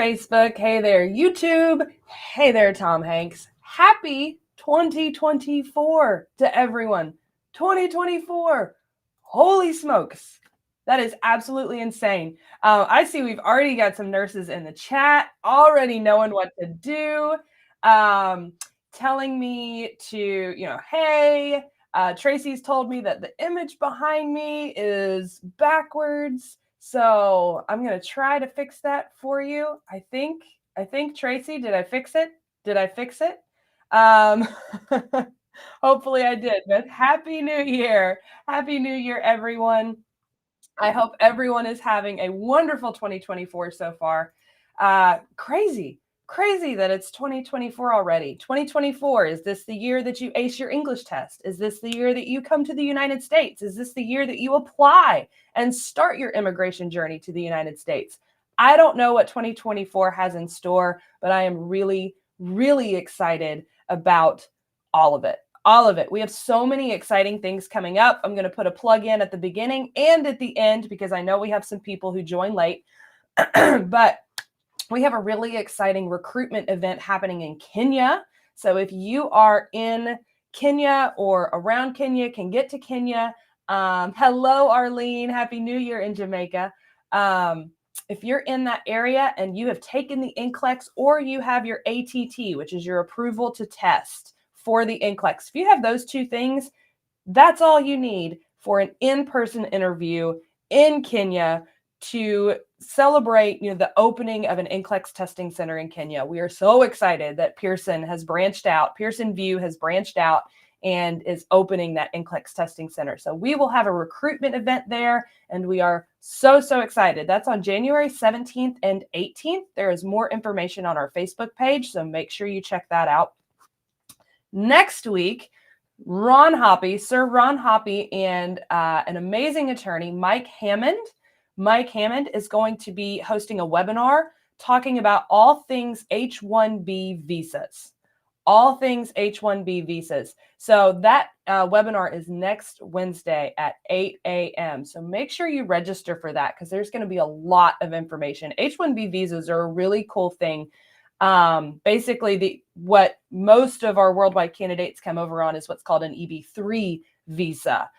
Facebook. Hey there, YouTube. Hey there, Tom Hanks. Happy 2024 to everyone. 2024. Holy smokes. That is absolutely insane. I see we've already got some nurses in the chat, already knowing what to do, telling me to, hey, Tracy's told me that the image behind me is backwards. So I'm going to try to fix that for you. I think, Tracy, did I fix it? Hopefully I did, but Happy New Year. Happy New Year, everyone. I hope everyone is having a wonderful 2024 so far. Crazy that it's 2024 already. 2024, is this the year that you ace your English test? Is this the year that you come to the United States? Is this the year that you apply and start your immigration journey to the United States? I don't know what 2024 has in store, but I am really, really excited about all of it. We have so many exciting things coming up. I'm going to put a plug in at the beginning and at the end because I know we have some people who join late, but we have a really exciting recruitment event happening in Kenya. So if you are in Kenya or around Kenya, can get to Kenya. Hello, Arlene. Happy New Year in Jamaica. If you're in that area and you have taken the NCLEX or you have your ATT, which is your approval to test for the NCLEX, if you have those two things, that's all you need for an in-person interview in Kenya to celebrate, the opening of an NCLEX testing center in Kenya. We are so excited that Pearson VUE has branched out and is opening that NCLEX testing center. So we will have a recruitment event there, and we are so excited. That's on January 17th and 18th. There is more information on our Facebook page, so make sure you check that out. Next week, Sir Ron Hoppy, and an amazing attorney, Mike Hammond. Mike Hammond is going to be hosting a webinar talking about all things H-1B visas. All things H-1B visas. So that webinar is next Wednesday at 8 a.m. So make sure you register for that because there's going to be a lot of information. H-1B visas are a really cool thing. Basically, what most of our worldwide candidates come over on is what's called an EB-3 visa.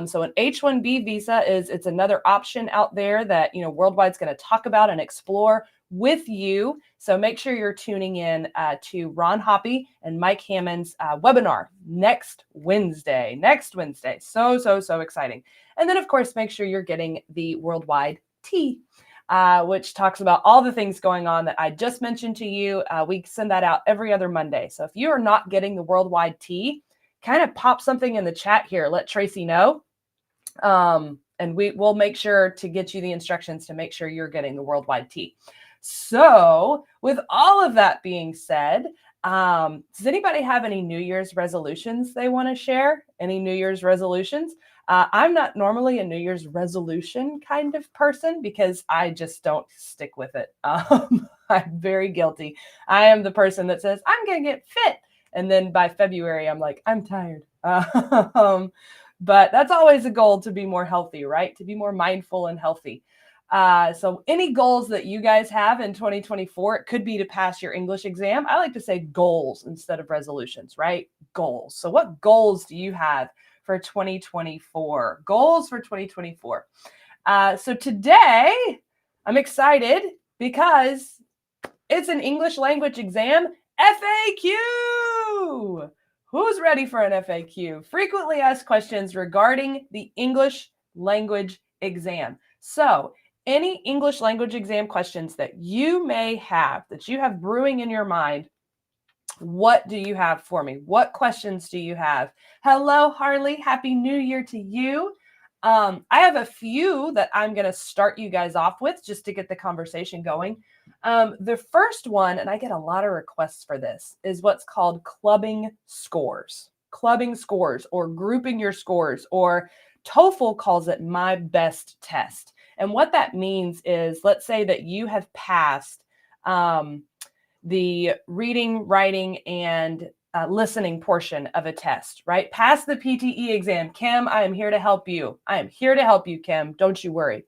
So an H-1B visa it's another option out there that, Worldwide's going to talk about and explore with you. So make sure you're tuning in to Ron Hoppy and Mike Hammond's webinar next Wednesday. So exciting. And then, of course, make sure you're getting the Worldwide Tea, which talks about all the things going on that I just mentioned to you. We send that out every other Monday. So if you are not getting the Worldwide Tea, kind of pop something in the chat here. Let Tracy know. And we'll make sure to get you the instructions to make sure you're getting the Worldwide Tea. So with all of that being said, does anybody have any New Year's resolutions they want to share? Any New Year's resolutions? I'm not normally a New Year's resolution kind of person because I just don't stick with it. I'm very guilty. I am the person that says, I'm going to get fit. And then by February, I'm like, I'm tired. But that's always a goal, to be more healthy, right? To be more mindful and healthy. So any goals that you guys have in 2024, it could be to pass your English exam. I like to say goals instead of resolutions, right? Goals. So what goals do you have for 2024? Goals for 2024. So today I'm excited because it's an English language exam FAQ. Who's ready for an FAQ? Frequently asked questions regarding the English language exam. So any English language exam questions that you may have, that you have brewing in your mind, what do you have for me? What questions do you have? Hello, Harley. Happy New Year to you. I have a few that I'm going to start you guys off with just to get the conversation going. The first one, and I get a lot of requests for this, is what's called clubbing scores. Clubbing scores or grouping your scores, or TOEFL calls it my best test. And what that means is, let's say that you have passed the reading, writing, and listening portion of a test, right? Pass the PTE exam. Kim, I am here to help you. I am here to help you, Kim. Don't you worry.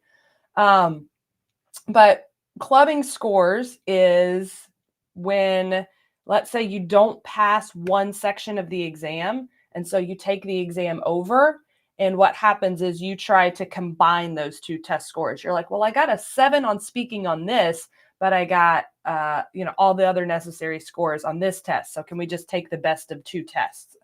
But clubbing scores is when, let's say, you don't pass one section of the exam, and so you take the exam over, and what happens is you try to combine those two test scores. You're like, well, I got a 7 on speaking on this, but I got all the other necessary scores on this test. So can we just take the best of two tests?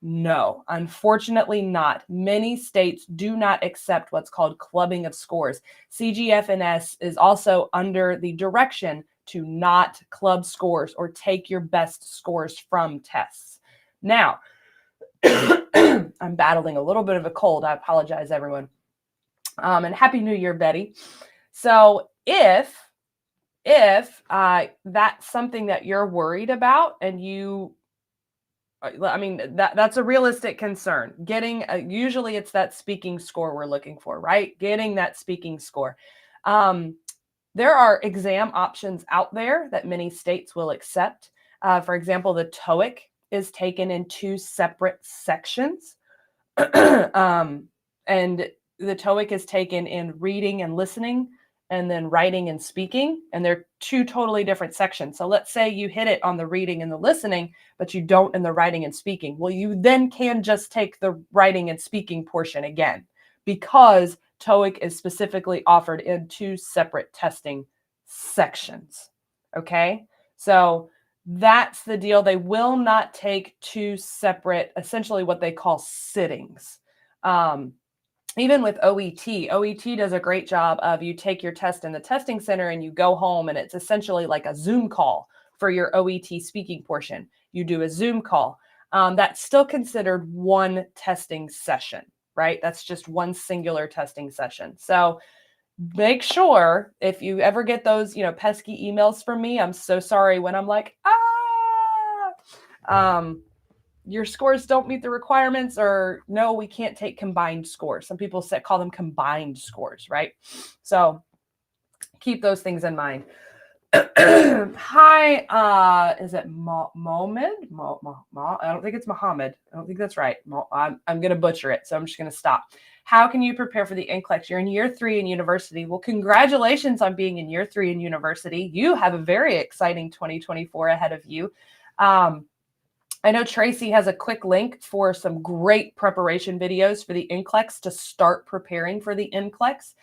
No, unfortunately not. Many states do not accept what's called clubbing of scores. CGFNS is also under the direction to not club scores or take your best scores from tests. Now, I'm battling a little bit of a cold. I apologize, everyone. And Happy New Year, Betty. So if that's something that you're worried about and that's a realistic concern. Getting usually it's that speaking score we're looking for, right? Getting that speaking score. There are exam options out there that many states will accept. For example, the TOEIC is taken in 2 separate sections. And the TOEIC is taken in reading and listening, and then writing and speaking, and they're 2 totally different sections. So let's say you hit it on the reading and the listening, but you don't in the writing and speaking. Well, you then can just take the writing and speaking portion again, because TOEIC is specifically offered in 2 separate testing sections. Okay, so that's the deal. They will not take 2 separate, essentially what they call sittings. Even with OET does a great job of, you take your test in the testing center and you go home, and it's essentially like a Zoom call for your OET speaking portion. You do a Zoom call. That's still considered one testing session, right? That's just one singular testing session. So make sure, if you ever get those, pesky emails from me, I'm so sorry when I'm like, your scores don't meet the requirements, or no, we can't take combined scores. Some people call them combined scores, right? So keep those things in mind. Hi, is it Mohammed? I don't think it's Muhammad. I don't think that's right. I'm going to butcher it, so I'm just going to stop. How can you prepare for the NCLEX? You're in year 3 in university. Well, congratulations on being in year 3 in university. You have a very exciting 2024 ahead of you. I know Tracy has a quick link for some great preparation videos for the NCLEX to start preparing for the NCLEX.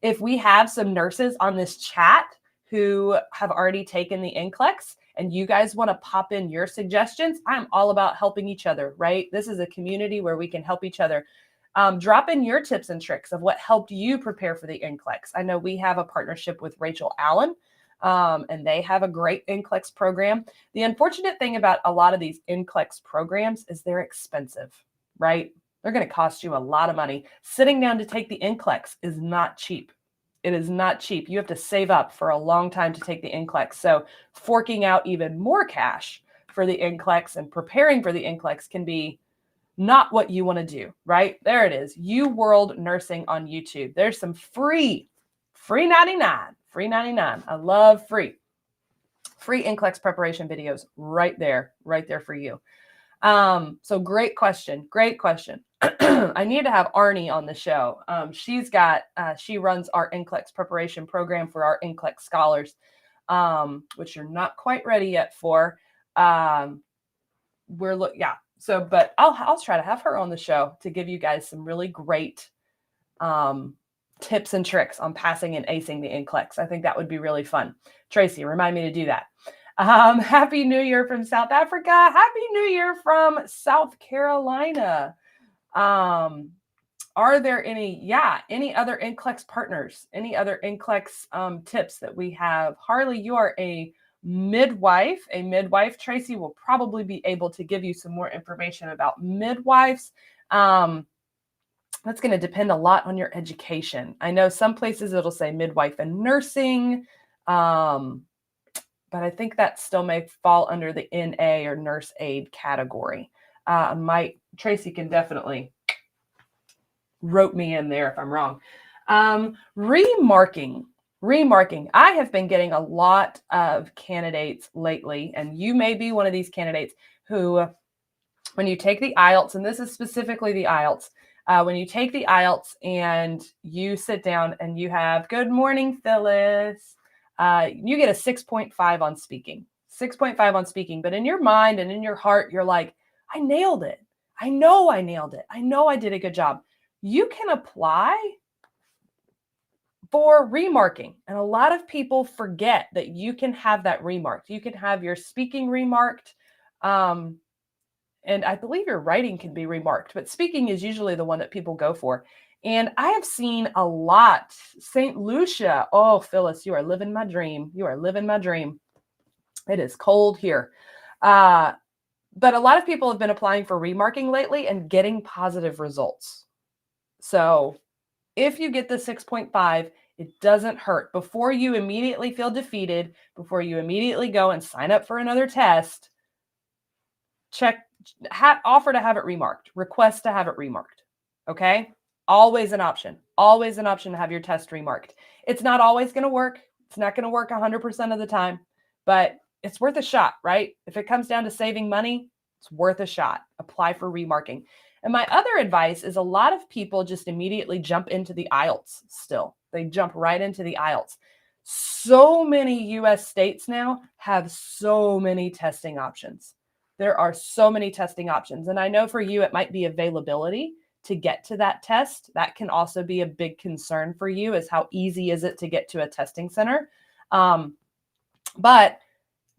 If we have some nurses on this chat who have already taken the NCLEX and you guys want to pop in your suggestions, I'm all about helping each other, right? This is a community where we can help each other. Drop in your tips and tricks of what helped you prepare for the NCLEX. I know we have a partnership with Rachel Allen, and they have a great NCLEX program. The unfortunate thing about a lot of these NCLEX programs is they're expensive, right? They're going to cost you a lot of money. Sitting down to take the NCLEX is not cheap. It is not cheap. You have to save up for a long time to take the NCLEX. So forking out even more cash for the NCLEX and preparing for the NCLEX can be not what you want to do, right? There it is. You World Nursing on YouTube. There's some free 99. I love free NCLEX preparation videos right there for you. So great question. I need to have Arnie on the show. She runs our NCLEX preparation program for our NCLEX scholars, which you're not quite ready yet for. But I'll try to have her on the show to give you guys some really great tips and tricks on passing and acing the NCLEX. I think that would be really fun. Tracy, remind me to do that. Happy New Year from South Africa. Happy New Year from South Carolina. Are there any other NCLEX partners? Any other NCLEX tips that we have? Harley, you are a midwife. Tracy will probably be able to give you some more information about midwives. That's going to depend a lot on your education. I know some places it'll say midwife and nursing, but I think that still may fall under the NA or nurse aide category. Tracy can definitely rope me in there if I'm wrong. Remarking. I have been getting a lot of candidates lately, and you may be one of these candidates who, when you take the IELTS, and this is specifically the IELTS, When you take the IELTS and you sit down and you have, good morning, Phyllis, you get a 6.5 on speaking, 6.5 on speaking. But in your mind and in your heart, you're like, I nailed it. I know I nailed it. I know I did a good job. You can apply for remarking. And a lot of people forget that you can have that remarked. You can have your speaking remarked. And I believe your writing can be remarked, but speaking is usually the one that people go for. And I have seen a lot. St. Lucia. Oh, Phyllis, you are living my dream. You are living my dream. It is cold here. But a lot of people have been applying for remarking lately and getting positive results. So if you get the 6.5, it doesn't hurt. Before you immediately feel defeated, before you immediately go and sign up for another test, offer to have it remarked, request to have it remarked. Okay. Always an option to have your test remarked. It's not always going to work. It's not going to work 100% of the time, but it's worth a shot, right? If it comes down to saving money, it's worth a shot. Apply for remarking. And my other advice is a lot of people just immediately jump into the IELTS still. They jump right into the IELTS. So many US states now have so many testing options. There are so many testing options. And I know for you, it might be availability to get to that test. That can also be a big concern for you, is how easy is it to get to a testing center. But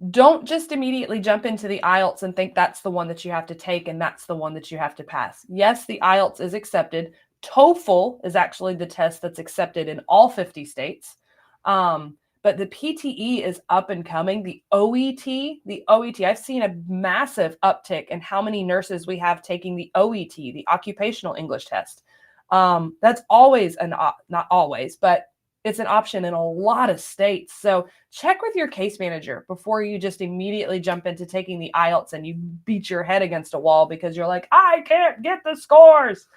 don't just immediately jump into the IELTS and think that's the one that you have to take and that's the one that you have to pass. Yes, the IELTS is accepted. TOEFL is actually the test that's accepted in all 50 states. But the PTE is up and coming. The OET, I've seen a massive uptick in how many nurses we have taking the OET, the occupational English test. That's always not always, but it's an option in a lot of states. So check with your case manager before you just immediately jump into taking the IELTS and you beat your head against a wall because you're like, I can't get the scores.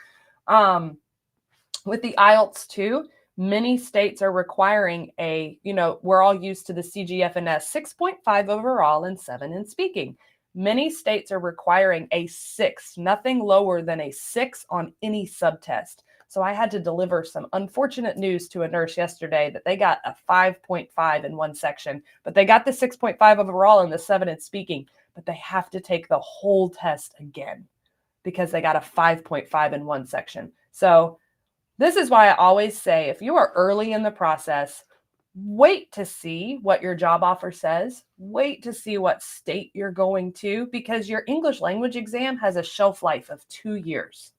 With the IELTS too, many states are requiring we're all used to the CGF&S 6.5 overall and 7 in speaking. Many states are requiring a 6, nothing lower than a 6 on any subtest. So I had to deliver some unfortunate news to a nurse yesterday that they got a 5.5 in one section, but they got the 6.5 overall and the 7 in speaking, but they have to take the whole test again because they got a 5.5 in one section. So this is why I always say, if you are early in the process, wait to see what your job offer says. Wait to see what state you're going to, because your English language exam has a shelf life of 2 years.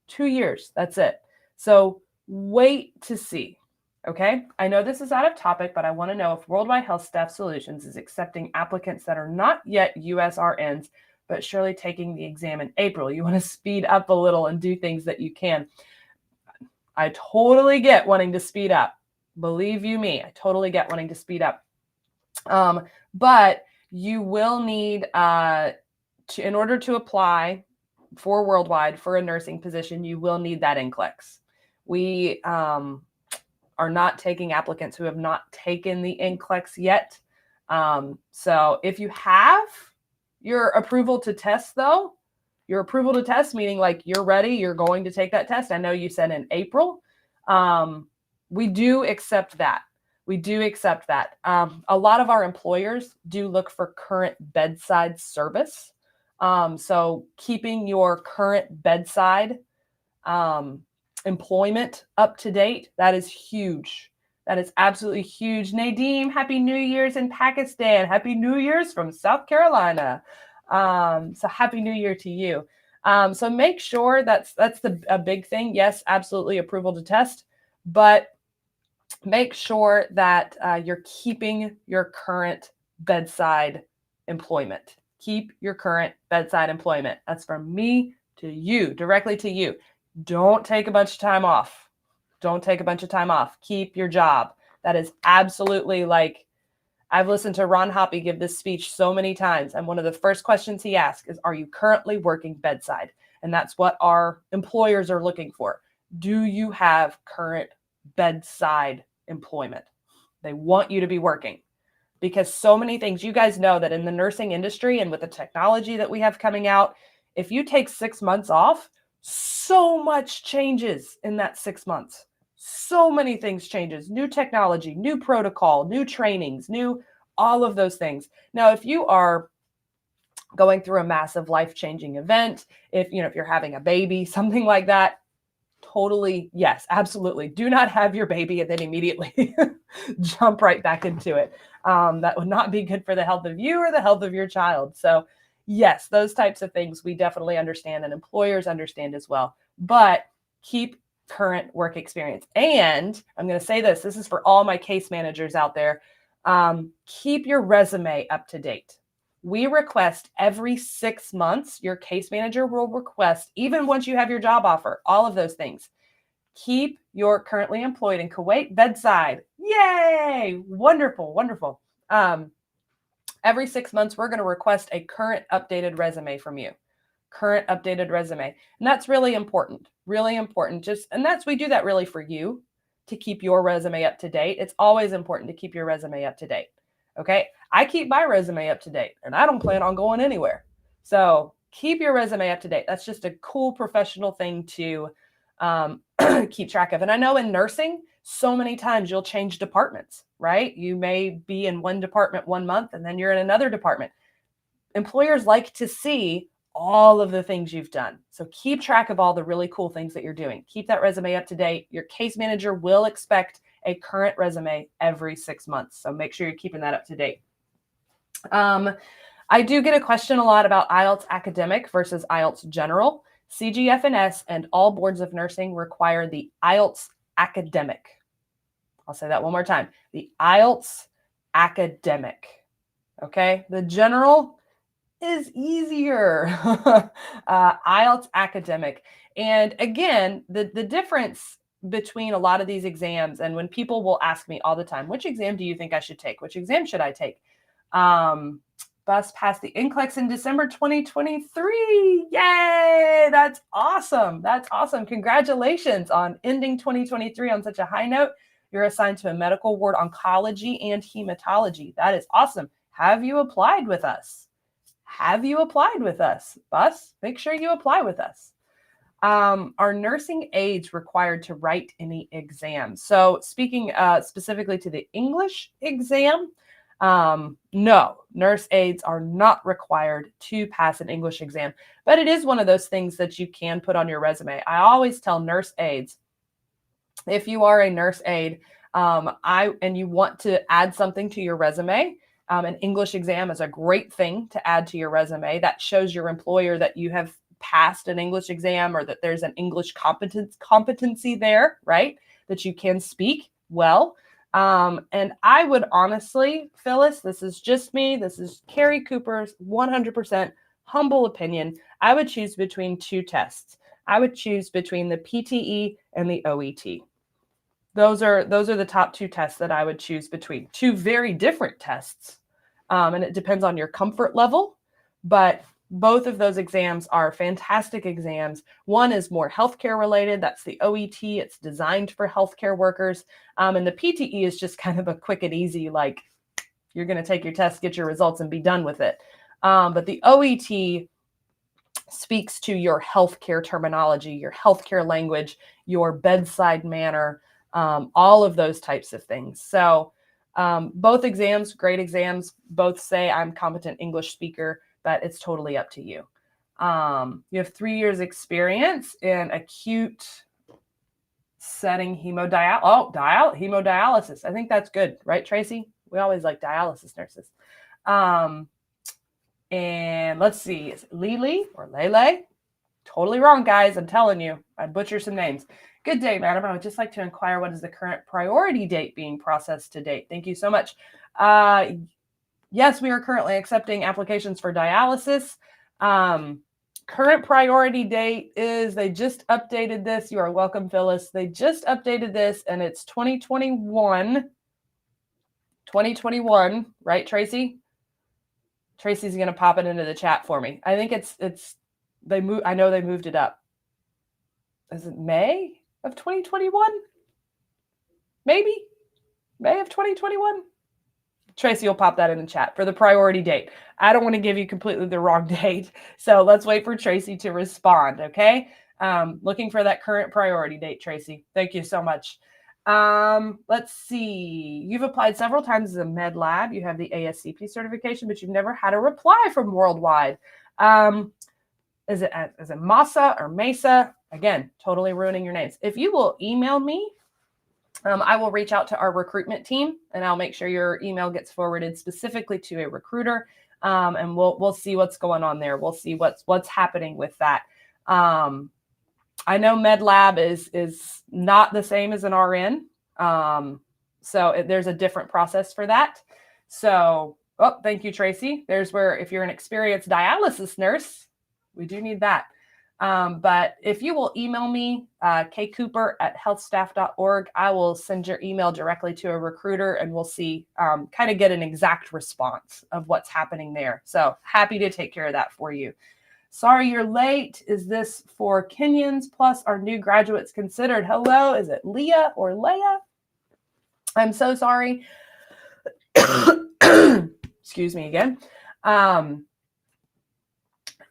2 years, that's it. So wait to see. Okay, I know this is out of topic, but I want to know if Worldwide HealthStaff Solutions is accepting applicants that are not yet USRNs, but surely taking the exam in April. You want to speed up a little and do things that you can. I totally get wanting to speed up. Believe you me, I totally get wanting to speed up. But you will need, in order to apply for Worldwide for a nursing position, you will need that NCLEX. We are not taking applicants who have not taken the NCLEX yet. So if you have your approval to test though, your approval to test, meaning like you're ready, you're going to take that test. I know you said in April. We do accept that. We do accept that. A lot of our employers do look for current bedside service. So keeping your current bedside employment up to date, that is huge. That is absolutely huge. Nadeem, Happy New Year's in Pakistan. Happy New Year's from South Carolina. So Happy New Year to you. So make sure that's a big thing. Yes, absolutely approval to test, but make sure that you're keeping your current bedside employment. Keep your current bedside employment. That's from me to you, directly to you. Don't take a bunch of time off. Don't take a bunch of time off. Keep your job. That is absolutely, like, I've listened to Ron Hoppy give this speech so many times, and one of the first questions he asks is, are you currently working bedside? And that's what our employers are looking for. Do you have current bedside employment? They want you to be working, because so many things, you guys know that in the nursing industry and with the technology that we have coming out, if you take 6 months off, So much changes in that 6 months. So many things changes, new technology, new protocol, new trainings, new all of those things. Now, if you are going through a massive life-changing event, if you're having a baby, something like that, totally, yes, absolutely. Do not have your baby and then immediately jump right back into it. That would not be good for the health of you or the health of your child. So, yes, those types of things we definitely understand and employers understand as well. But keep current work experience. And I'm going to say this is for all my case managers out there. Keep your resume up to date. We request every 6 months, your case manager will request, even once you have your job offer, all of those things. Keep your currently employed in Kuwait bedside. Yay! Wonderful, wonderful. Every 6 months, we're going to request a current updated resume from you. Current updated resume. And that's really important. Really important. We do that really for you to keep your resume up to date. It's always important to keep your resume up to date. Okay. I keep my resume up to date and I don't plan on going anywhere. So keep your resume up to date. That's just a cool professional thing to keep track of. And I know in nursing, so many times you'll change departments, right? You may be in one department 1 month and then you're in another department. Employers like to see all of the things you've done. So keep track of all the really cool things that you're doing. Keep that resume up to date. Your case manager will expect a current resume every 6 months. So make sure you're keeping that up to date. I do get a question a lot about IELTS academic versus IELTS general. CGFNS and all boards of nursing require the IELTS academic. I'll say that one more time. The IELTS academic. Okay. The general is easier. IELTS academic. And again, the difference between a lot of these exams, and when people will ask me all the time, which exam do you think I should take? Which exam should I take? Bus passed the NCLEX in December 2023. Yay! That's awesome. That's awesome. Congratulations on ending 2023 on such a high note. You're assigned to a medical ward, oncology and hematology. That is awesome. Have you applied with us? Have you applied with us? Bus, make sure you apply with us. Are nursing aides required to write any exams? So speaking specifically to the English exam, no, nurse aides are not required to pass an English exam, but it is one of those things that you can put on your resume. I always tell nurse aides, if you are a nurse aide, and you want to add something to your resume, an English exam is a great thing to add to your resume. That shows your employer that you have passed an English exam or that there's an English competency there, right? That you can speak well. And I would honestly, Phyllis, this is just me. This is Kari Cooper's 100% humble opinion. I would choose between two tests. I would choose between the PTE and the OET. Those are the top two tests that I would choose between. Two very different tests. And it depends on your comfort level, but both of those exams are fantastic exams. One is more healthcare related. That's the OET. It's designed for healthcare workers. And the PTE is just kind of a quick and easy, like you're going to take your test, get your results and be done with it. But the OET speaks to your healthcare terminology, your healthcare language, your bedside manner, all of those types of things. So both exams, great exams, both say I'm competent English speaker, but it's totally up to you. You have 3 years experience in acute setting hemodialysis. I think that's good, right, Tracy? We always like dialysis nurses. And let's see, is it Lily or Lele? Totally wrong, guys. I'm telling you, I butcher some names. Good day, madam. I would just like to inquire what is the current priority date being processed to date. Thank you so much. Yes, we are currently accepting applications for dialysis. Current priority date is, they just updated this. You are welcome, Phyllis. They just updated this and it's 2021. 2021, right, Tracy? Tracy's going to pop it into the chat for me. I think I know they moved it up. Is it May of 2021? Maybe May of 2021. Tracy will pop that in the chat for the priority date. I don't want to give you completely the wrong date. So let's wait for Tracy to respond. Okay. Looking for that current priority date, Tracy. Thank you so much. Let's see. You've applied several times as a med lab. You have the ASCP certification, but you've never had a reply from Worldwide. Is it Masa or Mesa? Again, totally ruining your names. If you will email me, I will reach out to our recruitment team, and I'll make sure your email gets forwarded specifically to a recruiter, and we'll see what's going on there. We'll see what's happening with that. I know med lab is not the same as an RN, so there's a different process for that. So, thank you, Tracy. There's where if you're an experienced dialysis nurse, we do need that. But if you will email me, kcooper@healthstaff.org, I will send your email directly to a recruiter, and we'll see, kind of get an exact response of what's happening there. So happy to take care of that for you. Sorry you're late. Is this for Kenyans plus our new graduates considered? Hello, is it Leah or Leah? I'm so sorry. Excuse me again.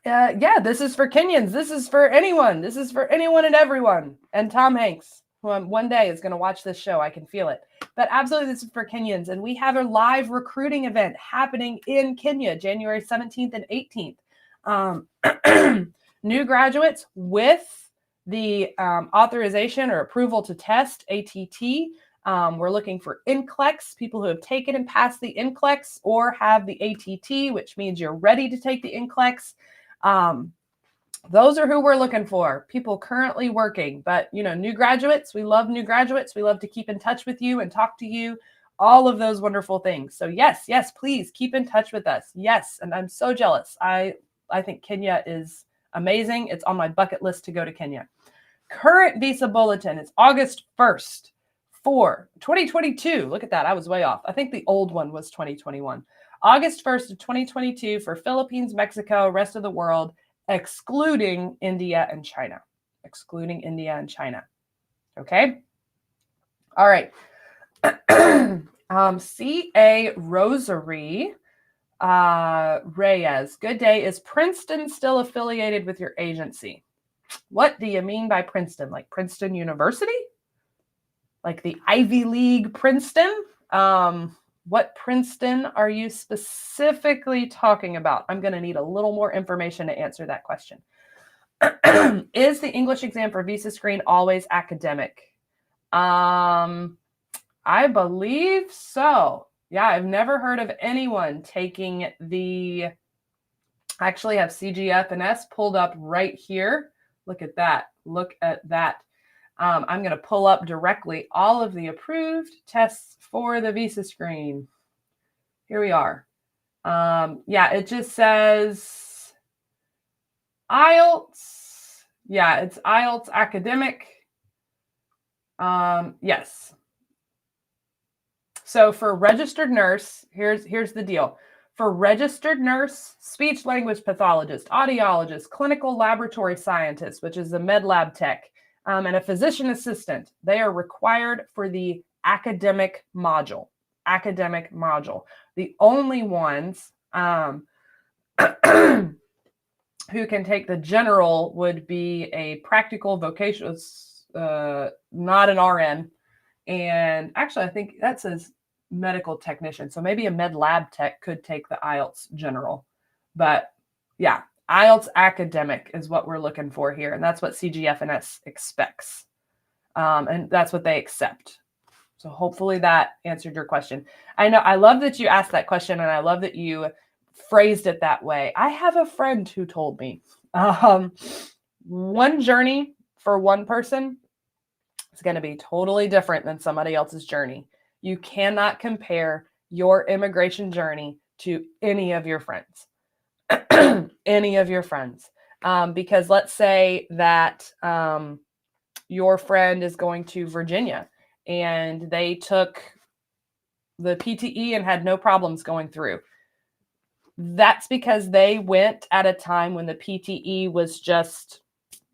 Yeah, this is for Kenyans. This is for anyone. This is for anyone and everyone. And Tom Hanks, who one day is going to watch this show. I can feel it. But absolutely, this is for Kenyans. And we have a live recruiting event happening in Kenya, January 17th and 18th. New graduates with the authorization or approval to test, ATT. We're looking for NCLEX, people who have taken and passed the NCLEX or have the ATT, which means you're ready to take the NCLEX. Those are who we're looking for, people currently working. But, new graduates, we love new graduates. We love to keep in touch with you and talk to you, all of those wonderful things. So yes, please keep in touch with us. Yes, and I'm so jealous. I think Kenya is amazing. It's on my bucket list to go to Kenya. Current visa bulletin is August 1st for 2022. Look at that. I was way off. I think the old one was 2021. August 1st of 2022 for Philippines, Mexico, rest of the world, excluding India and China. Okay. All right. C.A. Rosary Reyes. Good day. Is Princeton still affiliated with your agency? What do you mean by Princeton? Like Princeton University? Like the Ivy League Princeton? What Princeton are you specifically talking about? I'm going to need a little more information to answer that question. Is the English exam for visa screen always academic? I believe so. Yeah, I've never heard of anyone taking I actually have CGF&S pulled up right here. Look at that. I'm going to pull up directly all of the approved tests for the visa screen. Here we are. Yeah, it just says IELTS. Yeah, it's IELTS academic. Yes. So for registered nurse, here's the deal. For registered nurse, speech language pathologist, audiologist, clinical laboratory scientist, which is a med lab tech, and a physician assistant, they are required for the academic module. The only ones who can take the general would be a practical vocational, not an RN. And actually, I think that says medical technician. So maybe a med lab tech could take the IELTS general. But yeah, IELTS academic is what we're looking for here. And that's what CGF&S expects. And that's what they accept. So hopefully that answered your question. I know, I love that you asked that question, and I love that you phrased it that way. I have a friend who told me one journey for one person is going to be totally different than somebody else's journey. You cannot compare your immigration journey to any of your friends. Because let's say that your friend is going to Virginia and they took the PTE and had no problems going through. That's because they went at a time when the PTE was just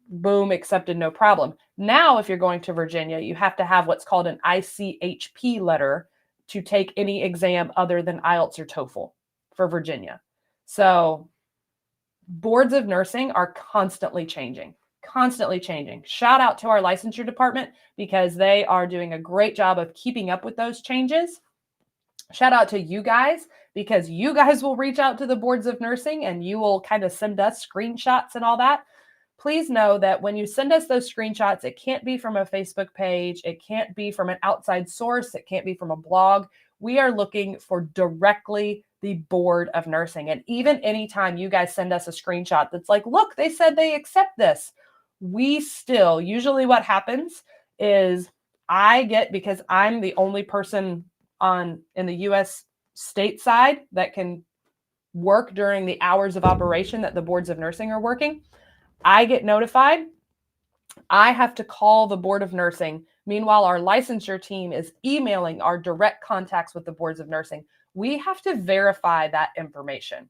boom, accepted, no problem. Now, if you're going to Virginia, you have to have what's called an ICHP letter to take any exam other than IELTS or TOEFL for Virginia. So boards of nursing are constantly changing. constantly changing. Shout out to our licensure department because they are doing a great job of keeping up with those changes. Shout out to you guys because you guys will reach out to the boards of nursing and you will kind of send us screenshots and all that. Please know that when you send us those screenshots, it can't be from a Facebook page. It can't be from an outside source. It can't be from a blog. We are looking for directly the board of nursing. And even anytime you guys send us a screenshot that's like, look, they said they accept this. We still, usually what happens is I get, because I'm the only person in the US state side that can work during the hours of operation that the boards of nursing are working. I get notified. I have to call the board of nursing. Meanwhile, our licensure team is emailing our direct contacts with the boards of nursing. We have to verify that information.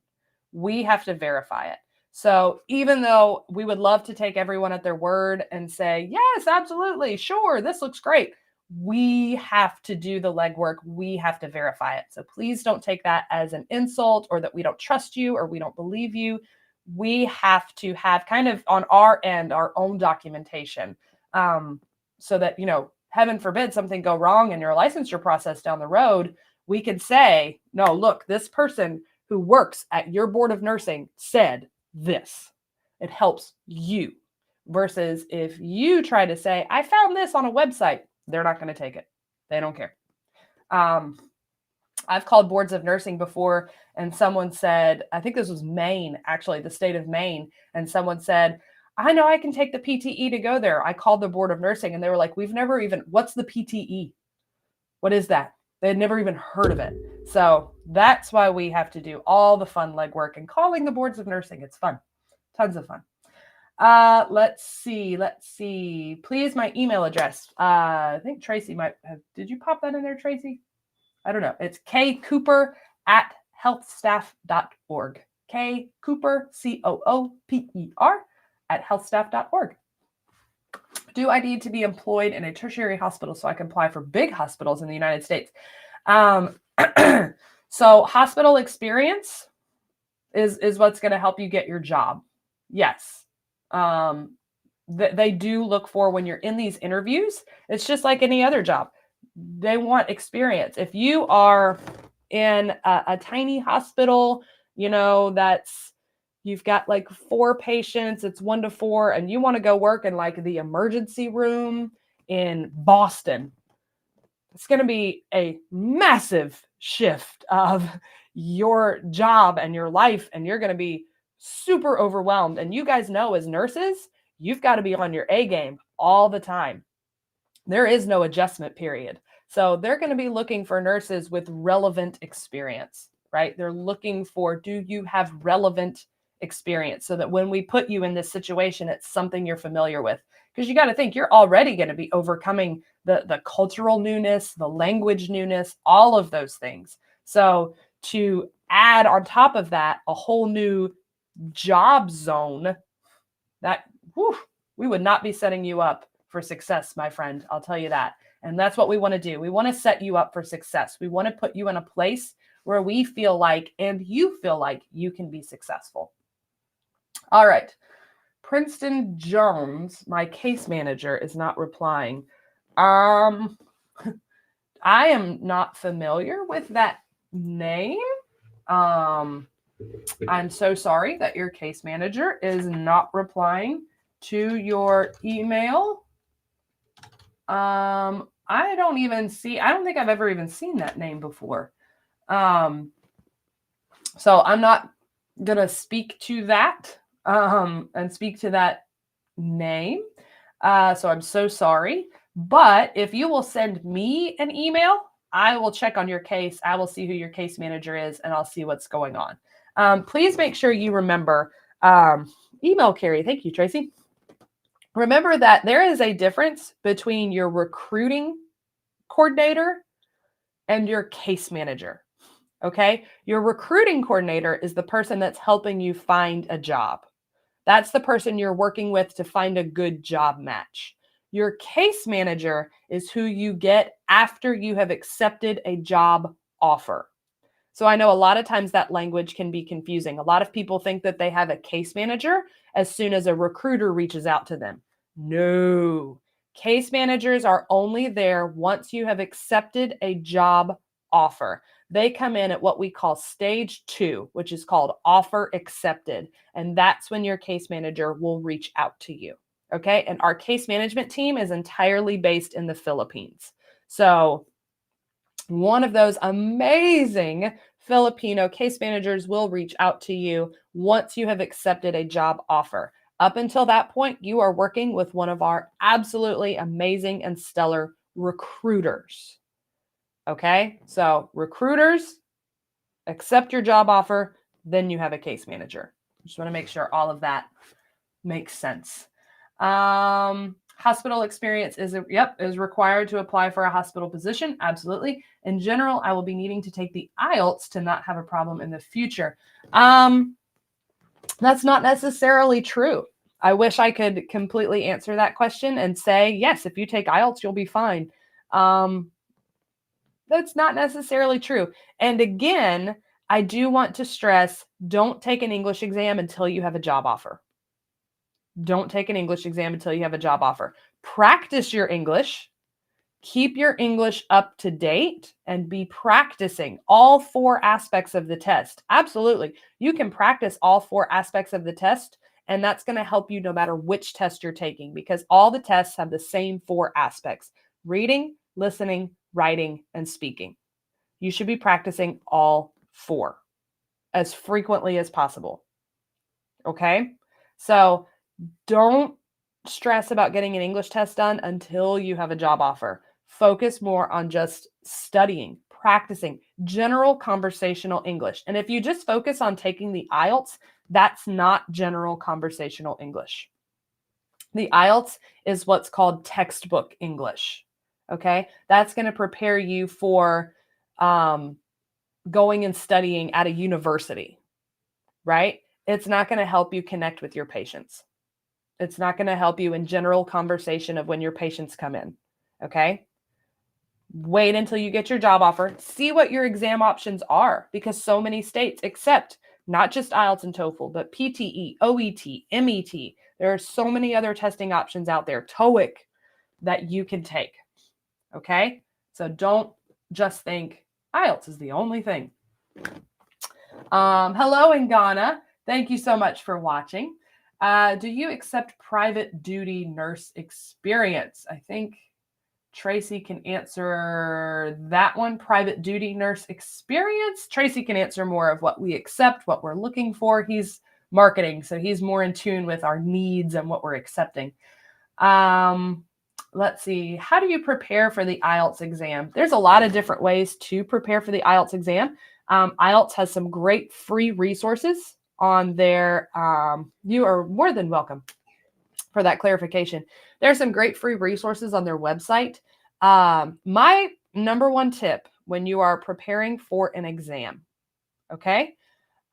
We have to verify it. So even though we would love to take everyone at their word and say, yes, absolutely, sure, this looks great, we have to do the legwork. We have to verify it. So please don't take that as an insult or that we don't trust you or we don't believe you. We have to have kind of on our end, our own documentation, so that, heaven forbid something go wrong in your licensure process down the road, we can say, no, look, this person who works at your board of nursing said this. It helps you versus if you try to say, I found this on a website, they're not going to take it. They don't care. I've called boards of nursing before and someone said, I think this was Maine, actually, the state of Maine. And someone said, I know I can take the PTE to go there. I called the board of nursing and they were like, what's the PTE? What is that? They had never even heard of it. So that's why we have to do all the fun legwork and calling the boards of nursing. It's fun. Tons of fun. Let's see. Please, my email address. I think Tracy might have, did you pop that in there, Tracy? I don't know. It's kcooper@healthstaff.org. Kcooper, COOPER @healthstaff.org. Do I need to be employed in a tertiary hospital so I can apply for big hospitals in the United States? So hospital experience is what's going to help you get your job. Yes. They do look for when you're in these interviews. It's just like any other job. They want experience. If you are in a tiny hospital, you've got like 4 patients, it's 1 to 4, and you want to go work in like the emergency room in Boston, it's going to be a massive shift of your job and your life, and you're going to be super overwhelmed. And you guys know, as nurses, you've got to be on your A game all the time. There is no adjustment period. So they're going to be looking for nurses with relevant experience, right? They're looking for, do you have relevant experience so that when we put you in this situation, it's something you're familiar with? Because you got to think, you're already going to be overcoming the cultural newness, the language newness, all of those things. So to add on top of that a whole new job zone, we would not be setting you up for success, my friend. I'll tell you that. And that's what we want to do. We want to set you up for success. We want to put you in a place where we feel like, and you feel like, you can be successful. All right. Princeton Jones, my case manager, is not replying. I am not familiar with that name. I'm so sorry that your case manager is not replying to your email. I don't think I've ever even seen that name before. So I'm not going to speak to that, and speak to that name. So I'm so sorry, but if you will send me an email, I will check on your case. I will see who your case manager is and I'll see what's going on. Please make sure you remember, email Kari. Thank you, Tracy. Remember that there is a difference between your recruiting coordinator and your case manager. Okay. Your recruiting coordinator is the person that's helping you find a job. That's the person you're working with to find a good job match. Your case manager is who you get after you have accepted a job offer. So I know a lot of times that language can be confusing. A lot of people think that they have a case manager as soon as a recruiter reaches out to them. No, case managers are only there once you have accepted a job offer. They come in at what we call stage 2, which is called offer accepted. And that's when your case manager will reach out to you. Okay. And our case management team is entirely based in the Philippines. So one of those amazing Filipino case managers will reach out to you once you have accepted a job offer. Up until that point, you are working with one of our absolutely amazing and stellar recruiters. Okay, so recruiters accept your job offer, then you have a case manager. Just want to make sure all of that makes sense. Hospital experience is required to apply for a hospital position. Absolutely. In general, I will be needing to take the IELTS to not have a problem in the future. That's not necessarily true. I wish I could completely answer that question and say, yes, if you take IELTS, you'll be fine. That's not necessarily true. And again, I do want to stress, don't take an English exam until you have a job offer. Don't take an English exam until you have a job offer. Practice your English. Keep your English up to date and be practicing all 4 aspects of the test. Absolutely. You can practice all 4 aspects of the test, and that's going to help you no matter which test you're taking, because all the tests have the same 4 aspects: reading, listening, writing, and speaking. You should be practicing all 4 as frequently as possible. Okay? So don't stress about getting an English test done until you have a job offer. Focus more on just studying, practicing general conversational English. And if you just focus on taking the IELTS, that's not general conversational English. The IELTS is what's called textbook English. Okay, that's going to prepare you for going and studying at a university, right? It's not going to help you connect with your patients. It's not going to help you in general conversation of when your patients come in. Okay. Wait until you get your job offer. See what your exam options are, because so many states accept not just IELTS and TOEFL, but PTE, OET, MET. There are so many other testing options out there, TOEIC, that you can take. Okay. So don't just think IELTS is the only thing. Hello in Ghana. Thank you so much for watching. Do you accept private duty nurse experience? I think Tracy can answer that one. Private duty nurse experience. Tracy can answer more of what we accept, what we're looking for. He's marketing, so he's more in tune with our needs and what we're accepting. Let's see. How do you prepare for the IELTS exam? There's a lot of different ways to prepare for the IELTS exam. IELTS has some great free resources on their, you are more than welcome for that clarification. There's some great free resources on their website. My number one tip when you are preparing for an exam, okay?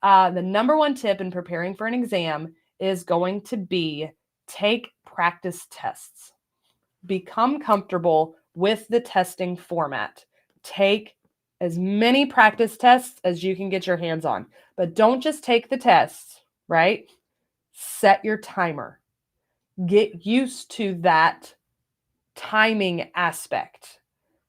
The number one tip in preparing for an exam is going to be take practice tests. Become comfortable with the testing format. Take as many practice tests as you can get your hands on, but don't just take the tests, right? Set your timer. Get used to that timing aspect.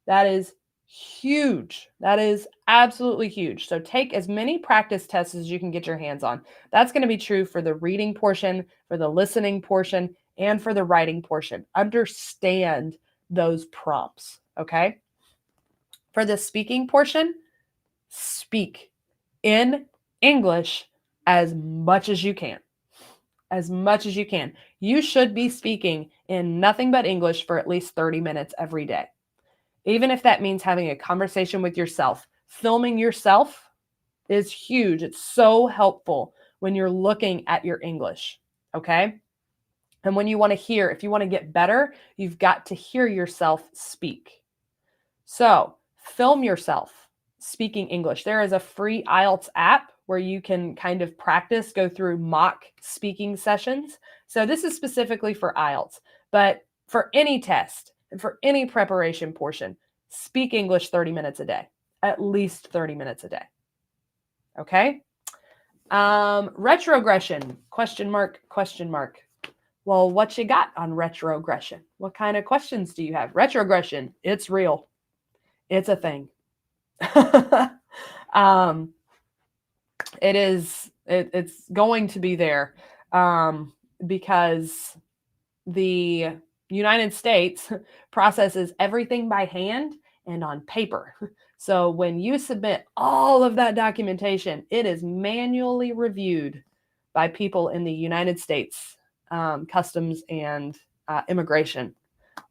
That is huge. That is absolutely huge. So take as many practice tests as you can get your hands on. That's going to be true for the reading portion, for the listening portion, and for the writing portion. Understand those prompts, okay? For the speaking portion, speak in English as much as you can. As much as you can. You should be speaking in nothing but English for at least 30 minutes every day. Even if that means having a conversation with yourself. Filming yourself is huge. It's so helpful when you're looking at your English, okay? And when you want to hear, if you want to get better, you've got to hear yourself speak. So film yourself speaking English. There is a free IELTS app where you can kind of practice, go through mock speaking sessions. So this is specifically for IELTS, but for any test and for any preparation portion, speak English 30 minutes a day, at least 30 minutes a day. Okay. Retrogression, question mark, question mark. Well, what you got on retrogression? What kind of questions do you have? Retrogression, it's real. It's a thing. It's going to be there because the United States processes everything by hand and on paper. So when you submit all of that documentation, it is manually reviewed by people in the United States Customs and Immigration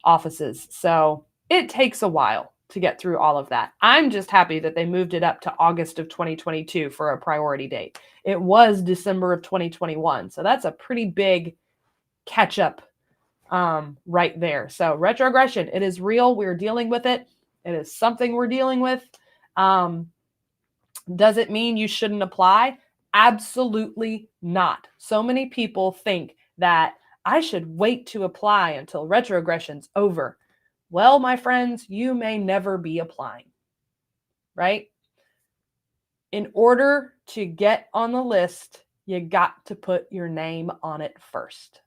offices. So it takes a while to get through all of that. I'm just happy that they moved it up to August of 2022 for a priority date. It was December of 2021. So that's a pretty big catch up right there. So retrogression, it is real. We're dealing with it. It is something we're dealing with. Does it mean you shouldn't apply? Absolutely not. So many people think that I should wait to apply until retrogression's over. Well, my friends, you may never be applying, right? In order to get on the list, you got to put your name on it first.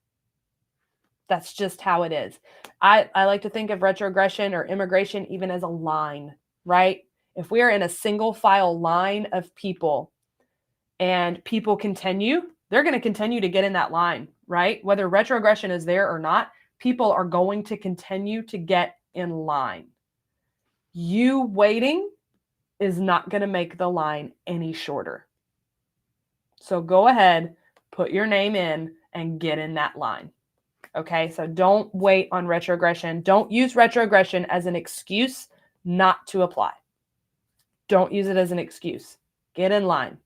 That's just how it is. I like to think of retrogression or immigration even as a line, right? If we are in a single file line of people and people continue, they're going to continue to get in that line, right? Whether retrogression is there or not, people are going to continue to get in line. You waiting is not going to make the line any shorter. So go ahead, put your name in and get in that line. Okay, so don't wait on retrogression. Don't use retrogression as an excuse not to apply. Don't use it as an excuse. Get in line.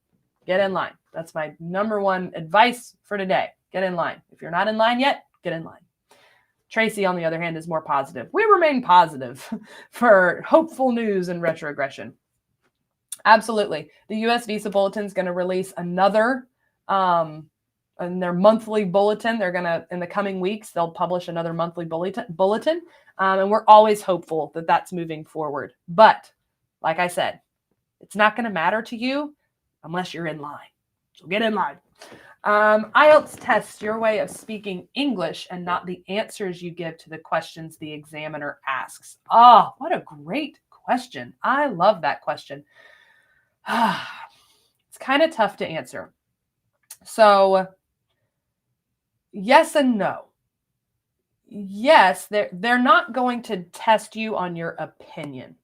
Get in line. That's my number one advice for today. Get in line. If you're not in line yet, get in line. Tracy, on the other hand, is more positive. We remain positive for hopeful news and retrogression. Absolutely. The U.S. Visa Bulletin is going to release another in their monthly bulletin. They're going to, in the coming weeks, they'll publish another monthly bulletin. And we're always hopeful that that's moving forward. But like I said, it's not going to matter to you unless you're in line. So get in line. IELTS tests your way of speaking English and not the answers you give to the questions the examiner asks. Oh, what a great question. I love that question. It's kind of tough to answer. So yes and no. Yes, they're not going to test you on your opinion,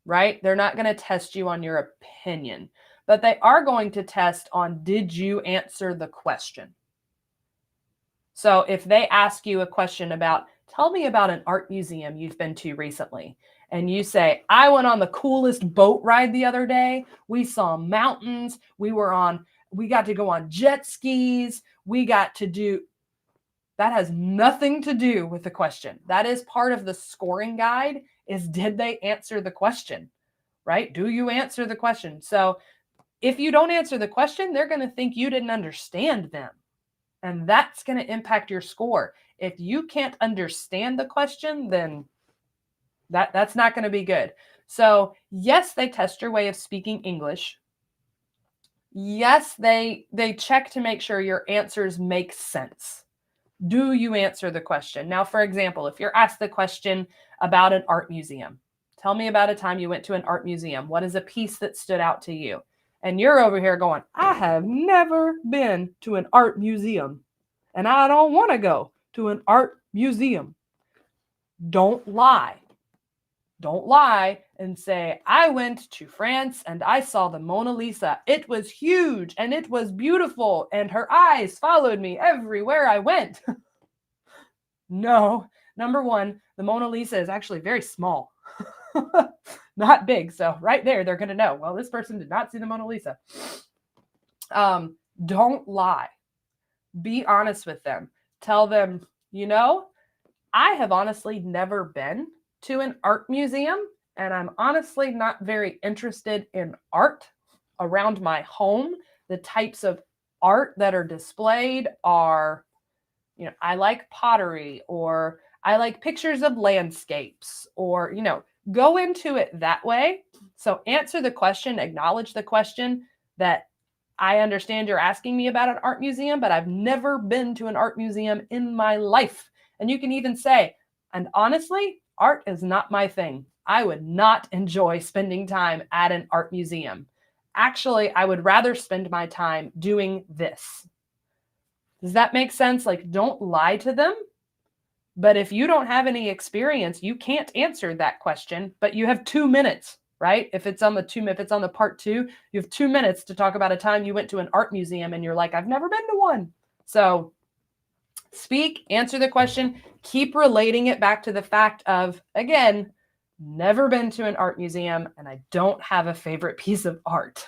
right? They're not going to test you on your opinion, but they are going to test on, did you answer the question? So if they ask you a question about, tell me about an art museum you've been to recently, and you say, I went on the coolest boat ride the other day. We saw mountains. We got to go on jet skis. That has nothing to do with the question. That is part of the scoring guide, is did they answer the question, right? Do you answer the question? So if you don't answer the question, they're going to think you didn't understand them. And that's going to impact your score. If you can't understand the question, then that's not going to be good. So yes, they test your way of speaking English. Yes, they check to make sure your answers make sense. Do you answer the question? Now, for example, if you're asked the question about an art museum, tell me about a time you went to an art museum. What is a piece that stood out to you? And you're over here going, I have never been to an art museum, and I don't want to go to an art museum. Don't lie. Don't lie and say, I went to France and I saw the Mona Lisa. It was huge and it was beautiful and her eyes followed me everywhere I went. No. Number one, the Mona Lisa is actually very small, not big. So right there, they're going to know, well, this person did not see the Mona Lisa. Don't lie. Be honest with them. Tell them, I have honestly never been to an art museum, and I'm honestly not very interested in art around my home. The types of art that are displayed are, I like pottery, or I like pictures of landscapes, or, go into it that way. So answer the question, acknowledge the question, that I understand you're asking me about an art museum, but I've never been to an art museum in my life. And you can even say, and honestly, art is not my thing. I would not enjoy spending time at an art museum. Actually, I would rather spend my time doing this. Does that make sense? Like, don't lie to them. But if you don't have any experience, you can't answer that question, but you have 2 minutes, right? If it's on the part 2, you have 2 minutes to talk about a time you went to an art museum and you're like, I've never been to one. So speak, answer the question, keep relating it back to the fact of, again, never been to an art museum and I don't have a favorite piece of art.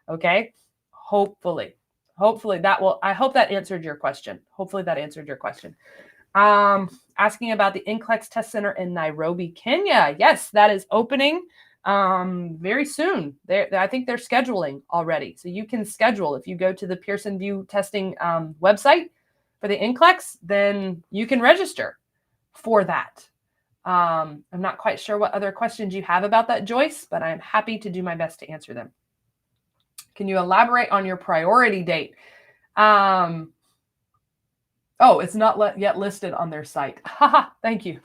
Okay? Hopefully I hope that answered your question. Hopefully that answered your question. Asking about the NCLEX Test Center in Nairobi, Kenya. Yes, that is opening very soon. I think they're scheduling already. So you can schedule. If you go to the Pearson VUE testing website for the NCLEX, then you can register for that. I'm not quite sure what other questions you have about that, Joyce, but I'm happy to do my best to answer them. Can you elaborate on your priority date? Oh, it's not yet listed on their site. Haha, thank you.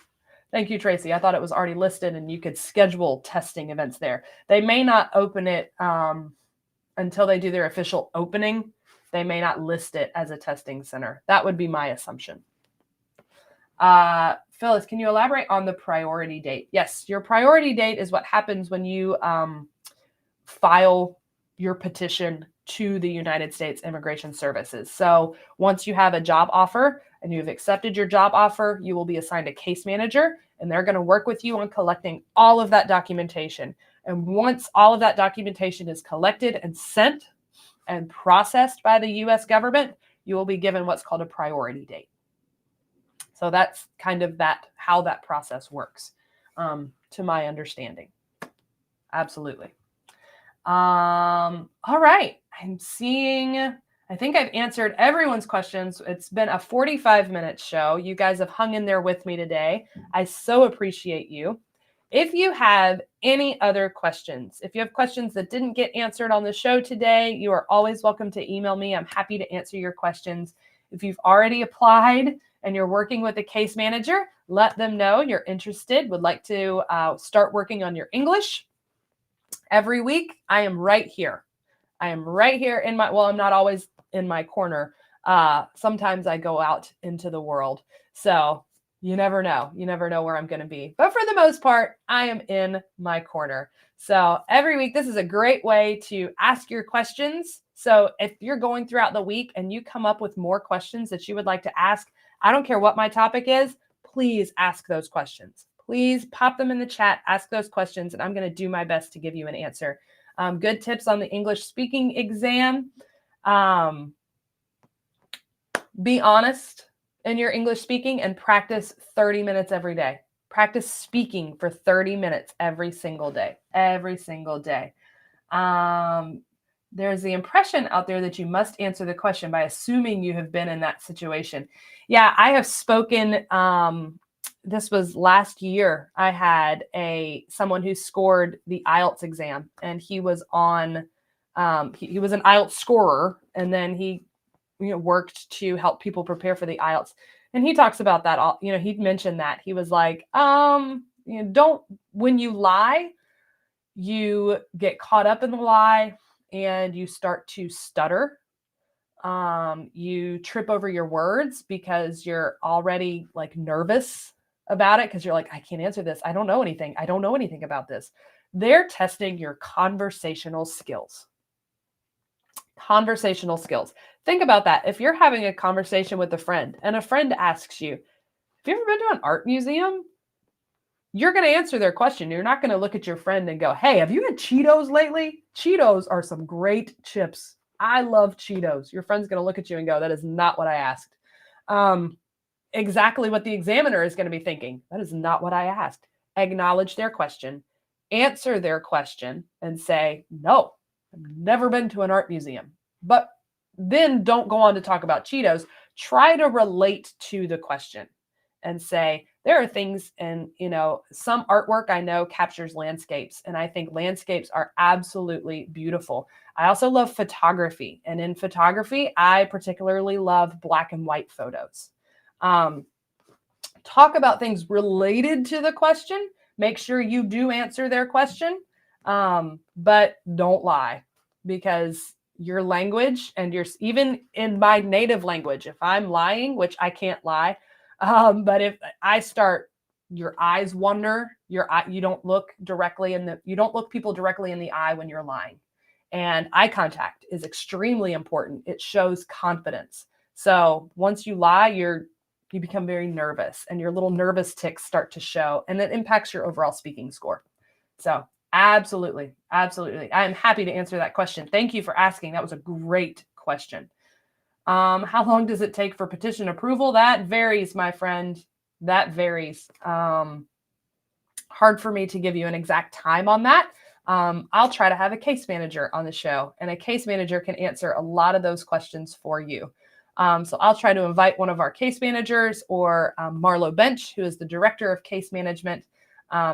Thank you, Tracy. I thought it was already listed and you could schedule testing events there. They may not open it until they do their official opening. They may not list it as a testing center. That would be my assumption. Phyllis, can you elaborate on the priority date? Yes, your priority date is what happens when you file your petition to the United States Immigration Services. So once you have a job offer and you've accepted your job offer, you will be assigned a case manager and they're going to work with you on collecting all of that documentation. And once all of that documentation is collected and sent and processed by the US government, you will be given what's called a priority date. So that's kind of how that process works, to my understanding. Absolutely. All right. I think I've answered everyone's questions. It's been a 45-minute show. You guys have hung in there with me today. I so appreciate you. If you have any other questions, if you have questions that didn't get answered on the show today, you are always welcome to email me. I'm happy to answer your questions. If you've already applied and you're working with a case manager, let them know you're interested, would like to start working on your English. Every week, I am right here. I'm not always in my corner. Sometimes I go out into the world. So you never know. You never know where I'm going to be. But for the most part, I am in my corner. So every week, this is a great way to ask your questions. So if you're going throughout the week and you come up with more questions that you would like to ask, I don't care what my topic is, please ask those questions. Please pop them in the chat, ask those questions, and I'm going to do my best to give you an answer. Good tips on the English speaking exam. Be honest in your English speaking and practice 30 minutes every day. Practice speaking for 30 minutes every single day. Every single day. There's the impression out there that you must answer the question by assuming you have been in that situation. Yeah, I have spoken. This was last year. I had someone who scored the IELTS exam, and he was on. He was an IELTS scorer, and then he, worked to help people prepare for the IELTS. And he talks about that. He mentioned that he was like, when you lie, you get caught up in the lie and you start to stutter. You trip over your words because you're already like nervous about it because you're like, I can't answer this. I don't know anything. I don't know anything about this. They're testing your conversational skills. Conversational skills. Think about that. If you're having a conversation with a friend and a friend asks you, have you ever been to an art museum? You're going to answer their question. You're not going to look at your friend and go, hey, have you had Cheetos lately? Cheetos are some great chips. I love Cheetos. Your friend's going to look at you and go, that is not what I asked. Exactly what the examiner is going to be thinking. That is not what I asked. Acknowledge their question, answer their question, and say, no, I've never been to an art museum. But then don't go on to talk about Cheetos. Try to relate to the question and say, There are things, and some artwork I know captures landscapes, and I think landscapes are absolutely beautiful. I also love photography, and in photography, I particularly love black and white photos. Um, Talk about things related to the question. Make sure you do answer their question, but don't lie, because your language and even in my native language, if I'm lying, which I can't lie, but if I start, your eyes wander, you don't look people directly in the eye when you're lying. And eye contact is extremely important. It shows confidence. So once you lie, you become very nervous, and your little nervous tics start to show, and it impacts your overall speaking score. So absolutely, absolutely. I'm happy to answer that question. Thank you for asking. That was a great question. How long does it take for petition approval? That varies, my friend. That varies. Hard for me to give you an exact time on that. I'll try to have a case manager on the show, and a case manager can answer a lot of those questions for you. So I'll try to invite one of our case managers, or Marlo Bench, who is the director of case management.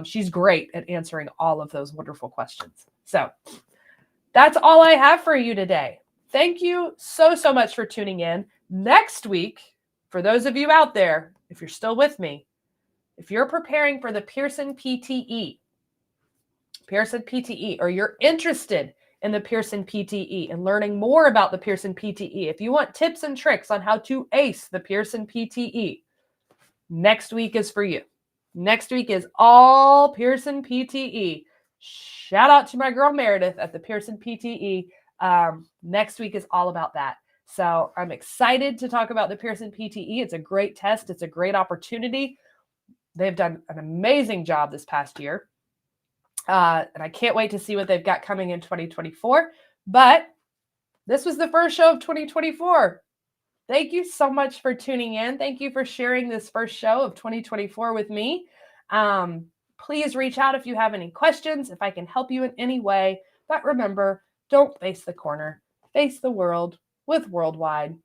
She's great at answering all of those wonderful questions. So that's all I have for you today. Thank you so, so much for tuning in. Next week, for those of you out there, if you're still with me, if you're preparing for the Pearson PTE, or you're interested in the Pearson PTE and learning more about the Pearson PTE, if you want tips and tricks on how to ace the Pearson PTE, next week is for you. Next week is all Pearson PTE. Shout out to my girl Meredith at the Pearson PTE. Next week is all about that. So I'm excited to talk about the Pearson PTE. It's a great test. It's a great opportunity. They've done an amazing job this past year. And I can't wait to see what they've got coming in 2024. But this was the first show of 2024. Thank you so much for tuning in. Thank you for sharing this first show of 2024 with me. Please reach out if you have any questions, if I can help you in any way. But remember, don't face the corner, face the world with Worldwide.